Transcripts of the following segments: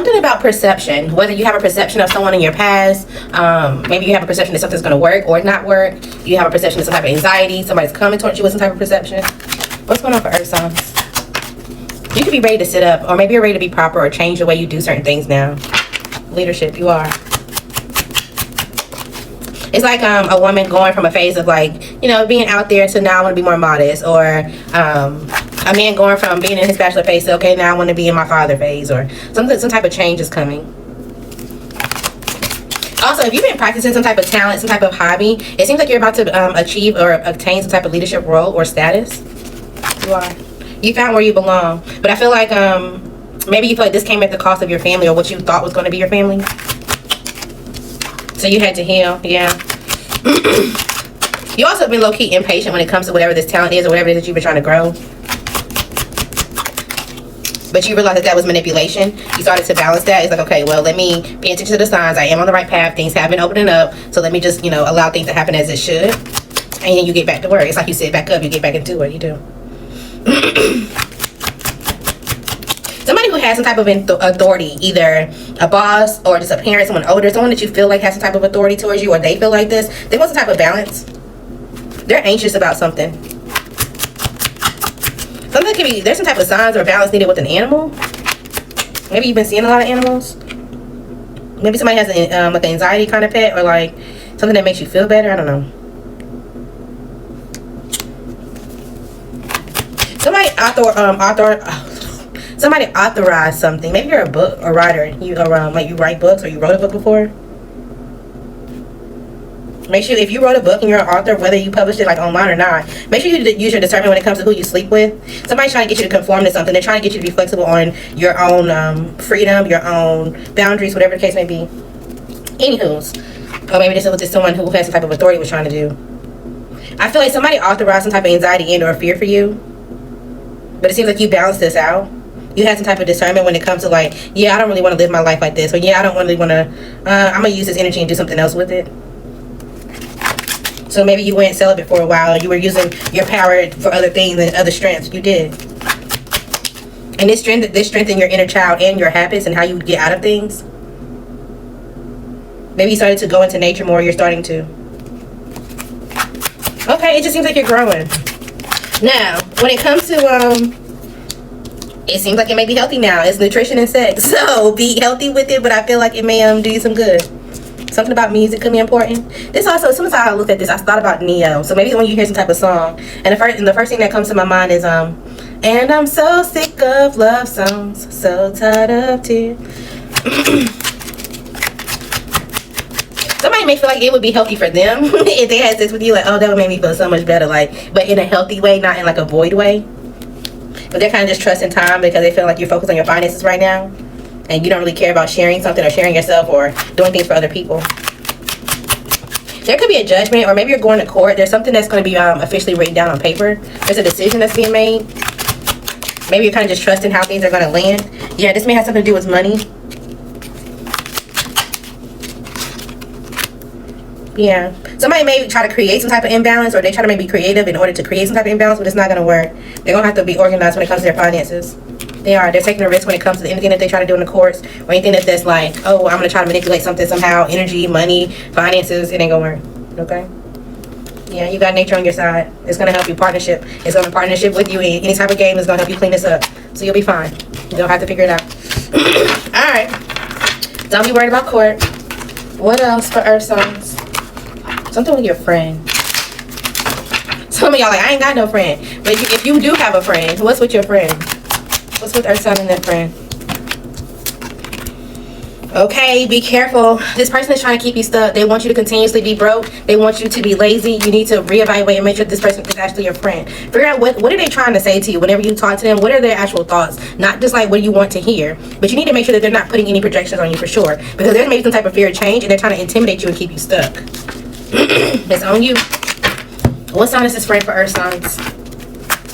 something about perception, whether you have a perception of someone in your past, maybe you have a perception that something's going to work or not work. You have a perception of some type of anxiety, somebody's coming towards you with some type of perception. What's going on for earth signs? You could be ready to sit up, or maybe you're ready to be proper or change the way you do certain things now. Leadership, you are. It's like a woman going from a phase of like, you know, being out there to now I want to be more modest, or a man going from being in his bachelor phase to, okay, now I want to be in my father phase, or some type of change is coming. Also, if you've been practicing some type of talent, some type of hobby, it seems like you're about to achieve or obtain some type of leadership role or status. You are. You found where you belong. But I feel like maybe you feel like this came at the cost of your family or what you thought was going to be your family. So you had to heal. Yeah. You also have been low-key impatient when it comes to whatever this talent is or whatever it is that you've been trying to grow. But you realized that was manipulation. You started to balance that. It's like, okay, well, let me pay attention to the signs. I am on the right path. Things have been opening up. So let me just, you know, allow things to happen as it should. And then you get back to work. It's like you sit back up. You get back into what you do. Somebody who has some type of authority, either a boss or just a parent, someone older, someone that you feel like has some type of authority towards you, or they feel like this, they want some type of balance. They're anxious about something. Something could be, there's some type of signs or balance needed with an animal. Maybe you've been seeing a lot of animals. Maybe somebody has like an anxiety kind of pet, or like something that makes you feel better. I don't know. Somebody authorized something. Maybe you're a book or writer. You like you write books, or you wrote a book before. Make sure if you wrote a book and you're an author, whether you published it like online or not, make sure you use your discernment when it comes to who you sleep with. Somebody's trying to get you to conform to something. They're trying to get you to be flexible on your own freedom, your own boundaries, whatever the case may be. Anywho's, or maybe this is someone who has some type of authority was trying to do. I feel like somebody authorized some type of anxiety and or fear for you, but it seems like you balanced this out. You had some type of discernment when it comes to like, yeah, I don't really want to live my life like this, or yeah, I don't really want to. I'm gonna use this energy and do something else with it. So maybe you went celibate for a while, or you were using your power for other things and other strengths. You did. And this strengthened your inner child and your habits and how you get out of things. Maybe you started to go into nature more. You're starting to. Okay, it just seems like you're growing. Now, when it comes to it seems like it may be healthy now. It's nutrition and sex, so be healthy with it. But I feel like it may do you some good. Something about music could be important. This also, as soon as I looked at this, I thought about Neo. So maybe when you hear some type of song, and the first thing that comes to my mind is and I'm so sick of love songs, so tired of tears. Somebody may feel like it would be healthy for them if they had sex with you. Like, oh, that would make me feel so much better. Like, but in a healthy way, not in like a void way. But they're kind of just trusting time because they feel like you're focused on your finances right now. And you don't really care about sharing something or sharing yourself or doing things for other people. There could be a judgment, or maybe you're going to court. There's something that's going to be officially written down on paper. There's a decision that's being made. Maybe you're kind of just trusting how things are going to land. Yeah, this may have something to do with money. Yeah. Somebody may try to create some type of imbalance, or they try to maybe be creative in order to create some type of imbalance, but it's not going to work. They're going to have to be organized when it comes to their finances. They're taking a risk when it comes to anything that they try to do in the courts, or anything that's like, oh, I'm going to try to manipulate something somehow, energy, money, finances. It ain't going to work. Okay? Yeah, you got nature on your side. It's going to help you. Partnership. It's going to partnership with you in any type of game. It's going to help you clean this up. So you'll be fine. You don't have to figure it out. Alright. Don't be worried about court. What else for earth signs? Something with your friend. Some of y'all like, I ain't got no friend. But if you do have a friend, what's with your friend? What's with earth sign and that friend? Okay, be careful. This person is trying to keep you stuck. They want you to continuously be broke. They want you to be lazy. You need to reevaluate and make sure this person is actually your friend. Figure out what are they trying to say to you whenever you talk to them. What are their actual thoughts? Not just like what you want to hear. But you need to make sure that they're not putting any projections on you for sure. Because there's maybe some type of fear of change, and they're trying to intimidate you and keep you stuck. It's on you. What sign is this friend for earth signs?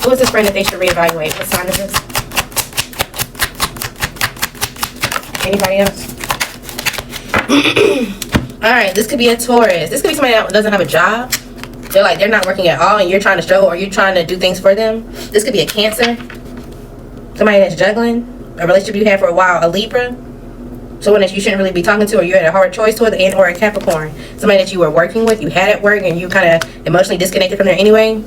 Who is this friend that they should reevaluate? What sign is this? Anybody else? Alright, this could be a Taurus. This could be somebody that doesn't have a job. They're not working at all, and you're trying to struggle, or you're trying to do things for them. This could be a Cancer. Somebody that's juggling. A relationship you had for a while. A Libra. Someone that you shouldn't really be talking to, or you had a hard choice with, and or a Capricorn. Somebody that you were working with, you had at work, and you kind of emotionally disconnected from there anyway.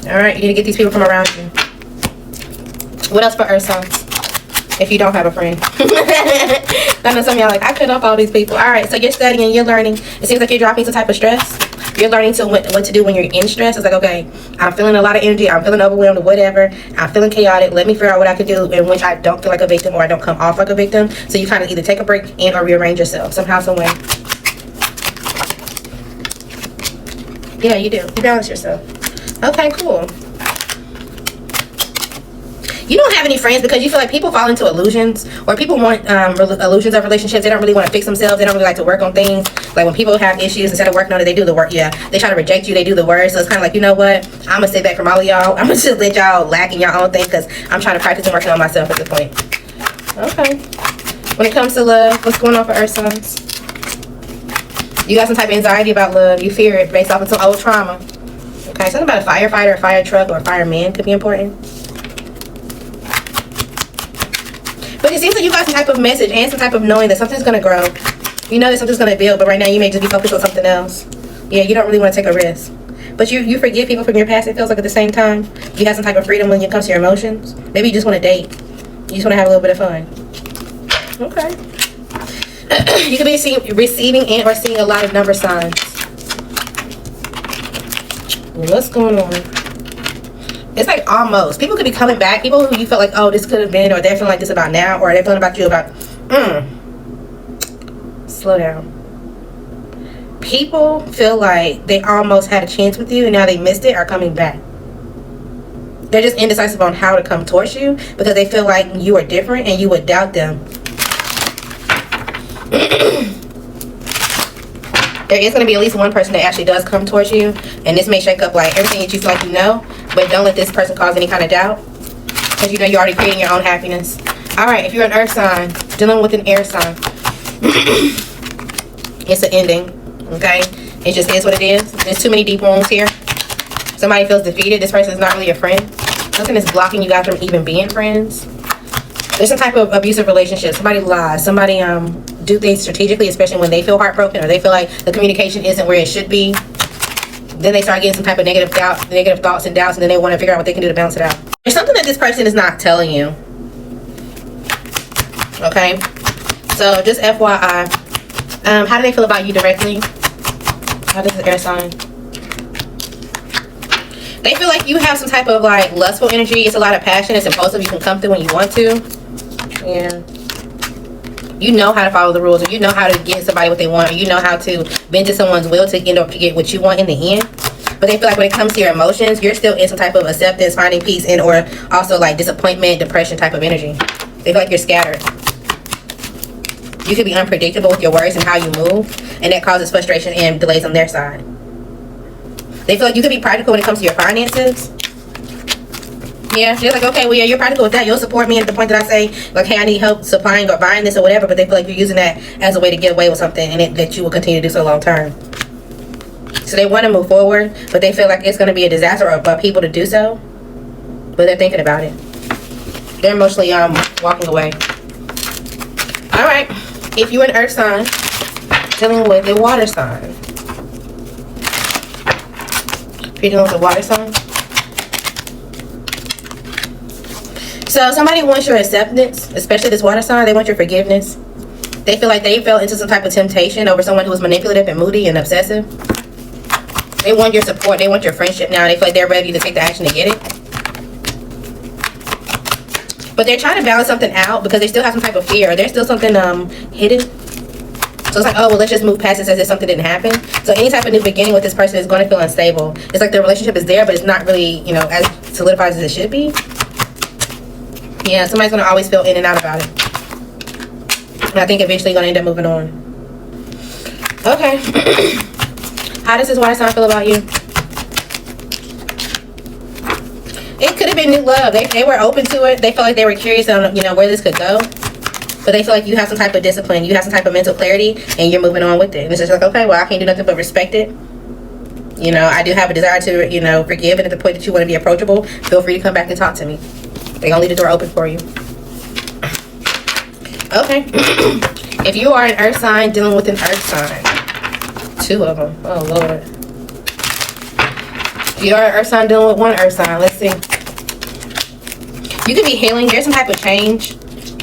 Alright, you need to get these people from around you. What else for Earth signs? If you don't have a friend. I know some of y'all like, I cut off all these people. Alright, so you're studying, you're learning. It seems like you're dropping some type of stress. You're learning to what to do when you're in stress. It's like, okay, I'm feeling a lot of energy. I'm feeling overwhelmed or whatever. I'm feeling chaotic. Let me figure out what I can do in which I don't feel like a victim or I don't come off like a victim. So you kind of either take a break and or rearrange yourself somehow, some way. Yeah, you do. You balance yourself. Okay, cool. You don't have any friends because you feel like people fall into illusions, or people want illusions of relationships. They don't really want to fix themselves. They don't really like to work on things. Like when people have issues, instead of working on it, they do the work. Yeah, they try to reject you. They do the work. So it's kind of like, you know what? I'm going to sit back from all of y'all. I'm going to just let y'all lack in your own thing because I'm trying to practice and working on myself at this point. Okay. When it comes to love, what's going on for Earth signs? You got some type of anxiety about love. You fear it based off of some old trauma. Okay, something about a firefighter, a fire truck, or a fireman could be important. But it seems like you got some type of message and some type of knowing that something's going to grow. You know that something's going to build, but right now you may just be focused on something else. Yeah, you don't really want to take a risk. But you forgive people from your past, it feels like, at the same time. You have some type of freedom when it comes to your emotions. Maybe you just want to date. You just want to have a little bit of fun. Okay. You could be receiving and or seeing a lot of number signs. What's going on? It's like almost. People could be coming back. People who you felt like, oh, this could have been, or they're feeling like this about now, or they're feeling about you about, slow down. People feel like they almost had a chance with you and now they missed it, are coming back. They're just indecisive on how to come towards you because they feel like you are different and you would doubt them. There is going to be at least one person that actually does come towards you, and this may shake up like everything that you feel like you know, but don't let this person cause any kind of doubt because you know you're already creating your own happiness. Alright, if you're an earth sign dealing with an air sign, it's an ending. Okay, it just is what it is. There's too many deep wounds here. Somebody feels defeated. This person is not really a friend. Something is blocking you guys from even being friends. There's some type of abusive relationship. Somebody lies. Somebody do things strategically, especially when they feel heartbroken or they feel like the communication isn't where it should be. Then they start getting some type of negative thoughts and doubts, and then they want to figure out what they can do to balance it out. There's something that this person is not telling you. Okay, so just FYI, how do they feel about you directly? How does this air sign? They feel like you have some type of like lustful energy. It's a lot of passion. It's impulsive. You can come through when you want to. Yeah. You know how to follow the rules, or you know how to get somebody what they want, or you know how to bend to someone's will to end up to get what you want in the end. But they feel like when it comes to your emotions, you're still in some type of acceptance, finding peace, and or also like disappointment, depression type of energy. They feel like you're scattered. You could be unpredictable with your words and how you move, and that causes frustration and delays on their side. They feel like you could be practical when it comes to your finances. Yeah, they're like, okay, well, yeah, you're practical with that. You'll support me at the point that I say, like, hey, I need help supplying or buying this or whatever. But they feel like you're using that as a way to get away with something, and that you will continue to do so long term. So they want to move forward, but they feel like it's going to be a disaster for people to do so. But they're thinking about it. They're emotionally walking away. All right, if you're an earth sign dealing with a water sign. If you're dealing with a water sign. So somebody wants your acceptance, especially this water sign. They want your forgiveness. They feel like they fell into some type of temptation over someone who was manipulative and moody and obsessive. They want your support. They want your friendship now. They feel like they're ready to take the action to get it. But they're trying to balance something out because they still have some type of fear. Or there's still something hidden. So it's like, oh, well, let's just move past this as if something didn't happen. So any type of new beginning with this person is going to feel unstable. It's like the relationship is there, but it's not really, you know, as solidified as it should be. Yeah, somebody's going to always feel in and out about it. And I think eventually you're going to end up moving on. Okay. How does this water sign feel about you? It could have been new love. They were open to it. They felt like they were curious on, you know, where this could go. But they feel like you have some type of discipline. You have some type of mental clarity, and you're moving on with it. And it's just like, okay, well, I can't do nothing but respect it. You know, I do have a desire to, you know, forgive. And at the point that you want to be approachable, feel free to come back and talk to me. They're going to leave the door open for you. Okay. If you are an earth sign dealing with an earth sign, 2 of them. Oh, Lord. If you are an earth sign dealing with one earth sign, let's see. You could be healing. There's some type of change.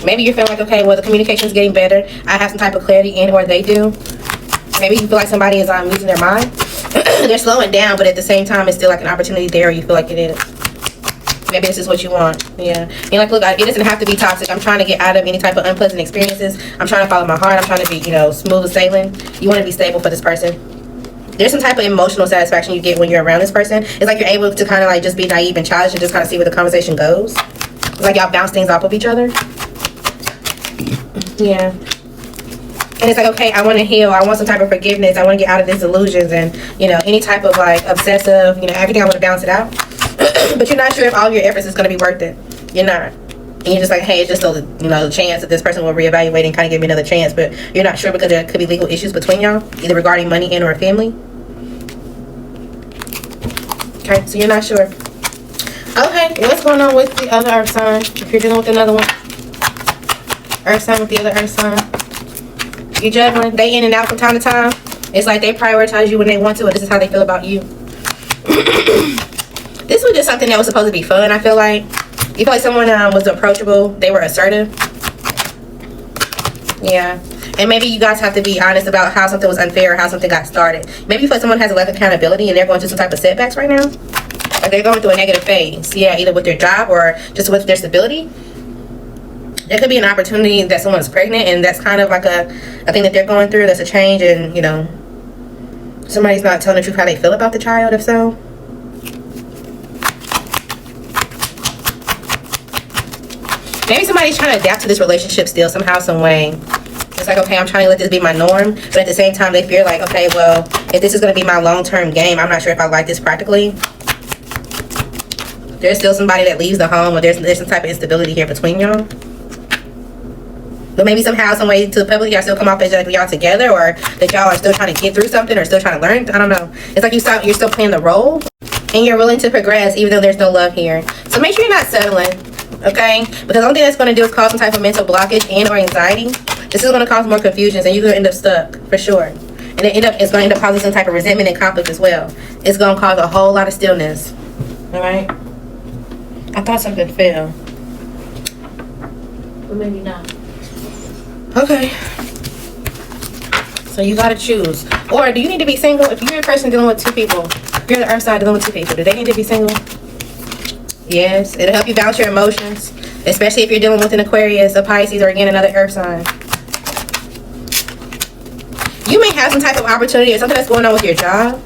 Maybe you're feeling like, okay, well, the communication is getting better. I have some type of clarity in, or they do. Maybe you feel like somebody is losing their mind. They're slowing down, but at the same time, it's still like an opportunity there, or you feel like it is. Maybe this is what you want. Yeah. You're like, look, it doesn't have to be toxic. I'm trying to get out of any type of unpleasant experiences. I'm trying to follow my heart. I'm trying to be, smooth sailing. You want to be stable for this person. There's some type of emotional satisfaction you get when you're around this person. It's like you're able to kind of like just be naive and childish and just kind of see where the conversation goes. It's like y'all bounce things off of each other. Yeah. And it's like, okay, I want to heal. I want some type of forgiveness. I want to get out of these illusions and, any type of like obsessive, everything. I want to balance it out. But you're not sure if all your efforts is going to be worth it. You're not. And you're just like, hey, it's just a chance that this person will reevaluate and kind of give me another chance. But you're not sure because there could be legal issues between y'all, either regarding money and or family. Okay, so you're not sure. Okay, what's going on with the other earth sign? If you're dealing with another one. Earth sign with the other earth sign. You juggling. They in and out from time to time. It's like they prioritize you when they want to, and this is how they feel about you. This was just something that was supposed to be fun, I feel like. You feel like someone was approachable. They were assertive. Yeah. And maybe you guys have to be honest about how something was unfair or how something got started. Maybe you feel like someone has a lack of accountability and they're going through some type of setbacks right now. Or they're going through a negative phase. Yeah, either with their job or just with their stability. There could be an opportunity that someone's pregnant and that's kind of like a thing that they're going through. That's a change and, somebody's not telling the truth how they feel about the child, if so. Maybe somebody's trying to adapt to this relationship still, somehow, some way. It's like, okay, I'm trying to let this be my norm. But at the same time, they fear like, okay, well, if this is going to be my long-term game, I'm not sure if I like this practically. There's still somebody that leaves the home, or there's some type of instability here between y'all. But maybe somehow, some way to the public, y'all still come off as like y'all together, or that y'all are still trying to get through something, or still trying to learn. I don't know. It's like you're still playing the role, and you're willing to progress, even though there's no love here. So make sure you're not settling, okay? Because the only thing that's going to do is cause some type of mental blockage and or anxiety. This is going to cause more confusions, and you're going to end up stuck, for sure. And it's going to end up causing some type of resentment and conflict as well. It's going to cause a whole lot of stillness, all right? I thought something fell. But maybe not. Okay. So you gotta choose. Or do you need to be single? If you're a person dealing with 2 people, if you're the earth side dealing with 2 people, do they need to be single? Yes. It'll help you balance your emotions. Especially if you're dealing with an Aquarius, a Pisces, or again another earth sign. You may have some type of opportunity or something that's going on with your job.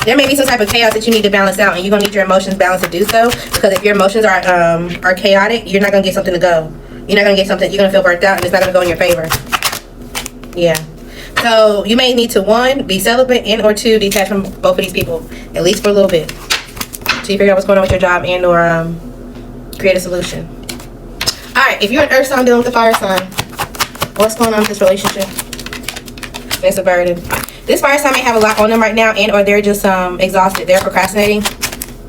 There may be some type of chaos that you need to balance out, and you're gonna need your emotions balanced to do so. Because if your emotions are chaotic, you're not gonna get something to go. You're not gonna get something. You're gonna feel burnt out, and it's not gonna go in your favor. Yeah. So you may need to 1, be celibate, and or 2, detach from both of these people, at least for a little bit, so you figure out what's going on with your job and or create a solution. All right. If you're an earth sign dealing with a fire sign, what's going on with this relationship? It's averted. This fire sign may have a lot on them right now, and or they're just exhausted. They're procrastinating.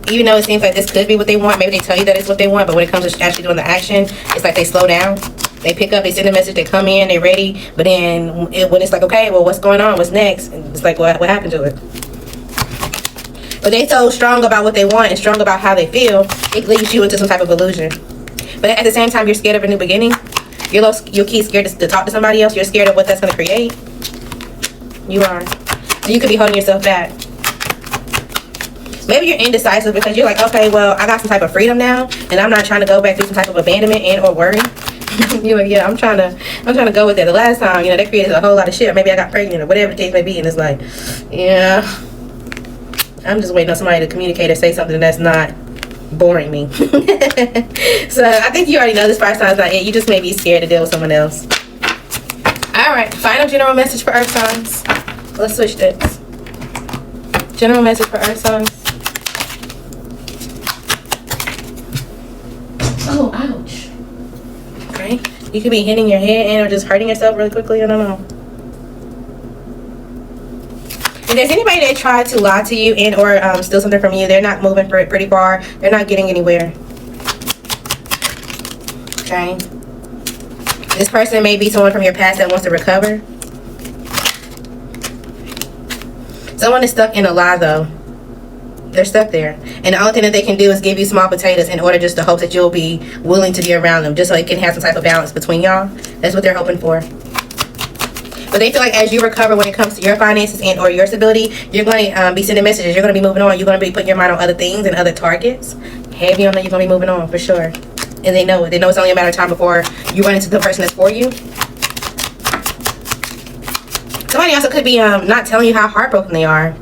Even though it seems like this could be what they want, maybe they tell you that it's what they want, but when it comes to actually doing the action, it's like they slow down. They pick up, they send a message, they come in, they're ready, but then when it's like, okay, well, what's going on? What's next? And it's like, what happened to it? But they're so strong about what they want and strong about how they feel, it leads you into some type of illusion. But at the same time, you're scared of a new beginning. You'll keep scared to talk to somebody else. You're scared of what that's going to create. You are. So you could be holding yourself back. Maybe you're indecisive because you're like, okay, well, I got some type of freedom now, and I'm not trying to go back through some type of abandonment and or worry. You're like, yeah, I'm trying to go with it. The last time, they created a whole lot of shit. Or maybe I got pregnant or whatever the case may be, and it's like, yeah, I'm just waiting on somebody to communicate or say something that's not boring me. So I think you already know this fire sign's not it. You just may be scared to deal with someone else. All right, final general message for earth signs. Let's switch this. General message for earth signs. Oh, ouch. Okay. You could be hitting your head and or just hurting yourself really quickly. I don't know. If there's anybody that tried to lie to you and or steal something from you, they're not moving for it pretty far. They're not getting anywhere. Okay. This person may be someone from your past that wants to recover. Someone is stuck in a lie, though. They're stuck there. And the only thing that they can do is give you small potatoes in order just to hope that you'll be willing to be around them, just so it can have some type of balance between y'all. That's what they're hoping for. But they feel like as you recover when it comes to your finances and or your stability, you're going to be sending messages. You're going to be moving on. You're going to be putting your mind on other things and other targets. Heavy on that, you're going to be moving on for sure. And they know it. They know it's only a matter of time before you run into the person that's for you. Somebody also could be not telling you how heartbroken they are.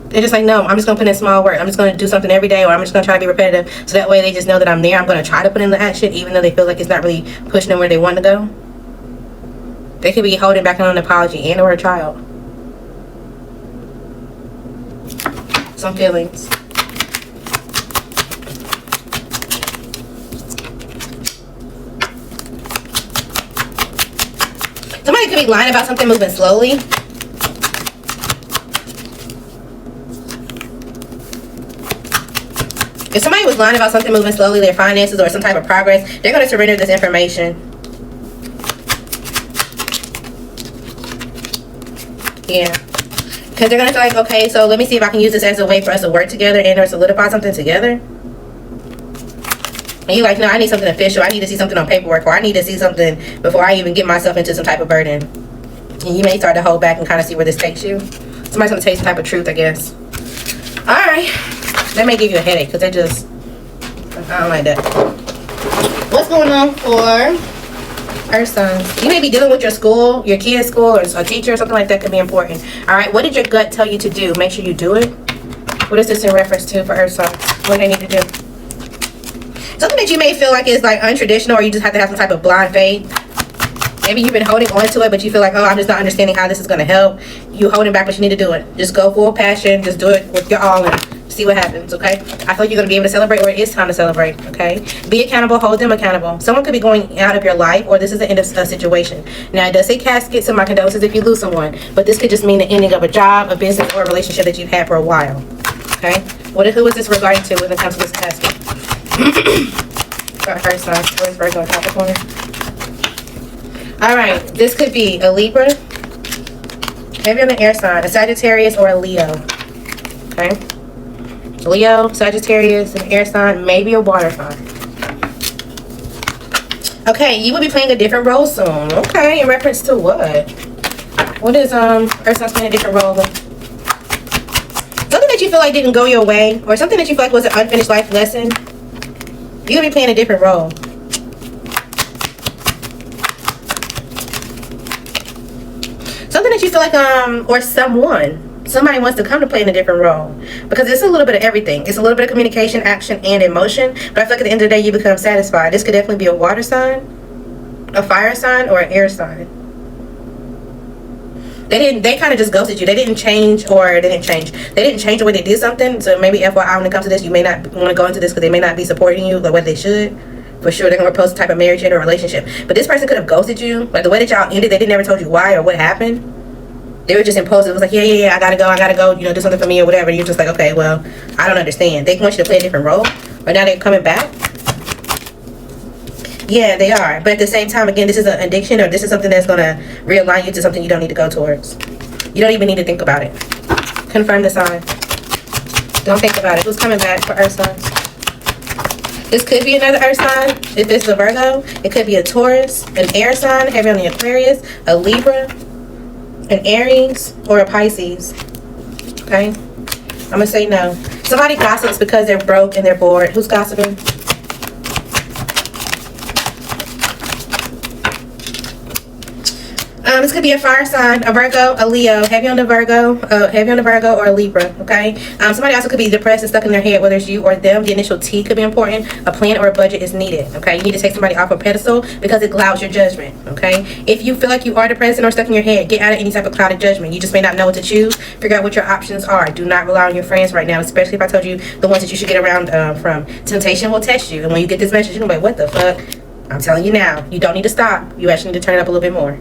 They're just like, no, I'm just going to put in small work. I'm just going to do something every day, or I'm just going to try to be repetitive. So that way they just know that I'm there. I'm going to try to put in the action, even though they feel like it's not really pushing them where they want to go. They could be holding back on an apology and or a child. Some feelings. Somebody could be lying about something moving slowly. If somebody was lying about something moving slowly, their finances or some type of progress, they're going to surrender this information. Yeah. Because they're going to feel like, okay, so let me see if I can use this as a way for us to work together and or solidify something together. And you're like, no, I need something official. I need to see something on paperwork, or I need to see something before I even get myself into some type of burden. And you may start to hold back and kind of see where this takes you. Somebody's going to tell you some type of truth, I guess. Alright. That may give you a headache because they're just, I don't like that. What's going on for Earth signs? You may be dealing with your school, your kid's school, or a teacher or something like that could be important. Alright, what did your gut tell you to do? Make sure you do it. What is this in reference to for Earth signs? What do they need to do? Something that you may feel like is like untraditional, or you just have to have some type of blind faith. Maybe you've been holding on to it, but you feel like, oh, I'm just not understanding how this is going to help. You holding back, but you need to do it. Just go full passion. Just do it with your all in. See what happens, okay? I feel like you're going to be able to celebrate, or it is time to celebrate, okay? Be accountable. Hold them accountable. Someone could be going out of your life, or this is the end of a situation. Now, it does say casket, so my condolences if you lose someone. But this could just mean the ending of a job, a business, or a relationship that you've had for a while, okay? Who is this regarding to when it comes to this casket? Got her sign. Where's Virgo and Capricorn? Alright, this could be a Libra, maybe on an air sign, a Sagittarius, or a Leo, okay? Leo, Sagittarius, an air sign, maybe a water sign. Okay, you will be playing a different role soon. Okay, in reference to what? What is Earth signs playing a different role? Something that you feel like didn't go your way, or something that you feel like was an unfinished life lesson. You're gonna be playing a different role. Something that you feel like or somebody wants to come to play in a different role, because it's a little bit of everything. It's a little bit of communication, action, and emotion, but I feel like at the end of the day you become satisfied. This could definitely be a water sign, a fire sign, or an air sign. They kind of just ghosted you. They didn't change the way they did something. So maybe FYI, when it comes to this, you may not want to go into this because they may not be supporting you the way they should. For sure, they're going to propose a type of marriage or relationship. But this person could have ghosted you. Like the way that y'all ended, they never told you why or what happened. They were just imposed. It was like, yeah, I gotta go, you know, do something for me or whatever. And you're just like, okay, well, I don't understand. They want you to play a different role. But now they're coming back. Yeah, they are. But at the same time, again, this is an addiction, or this is something that's going to realign you to something you don't need to go towards. You don't even need to think about it. Confirm the sign. Don't think about it. Who's coming back for Earth signs? This could be another Earth sign. If it's a Virgo, it could be a Taurus, an air sign, heavy on the Aquarius, a Libra, an Aries, or a Pisces. Okay? I'm going to say no. Somebody gossips because they're broke and they're bored. Who's gossiping? This could be a fire sign, a Virgo, a Leo, heavy on the Virgo, or a Libra, okay? Somebody also could be depressed and stuck in their head, whether it's you or them. The initial T could be important. A plan or a budget is needed, okay? You need to take somebody off a pedestal because it clouds your judgment, okay? If you feel like you are depressed or stuck in your head, get out of any type of clouded judgment. You just may not know what to choose. Figure out what your options are. Do not rely on your friends right now, especially if I told you the ones that you should get around from. Temptation will test you, and when you get this message, you're going to be like, what the fuck? I'm telling you now, you don't need to stop. You actually need to turn it up a little bit more.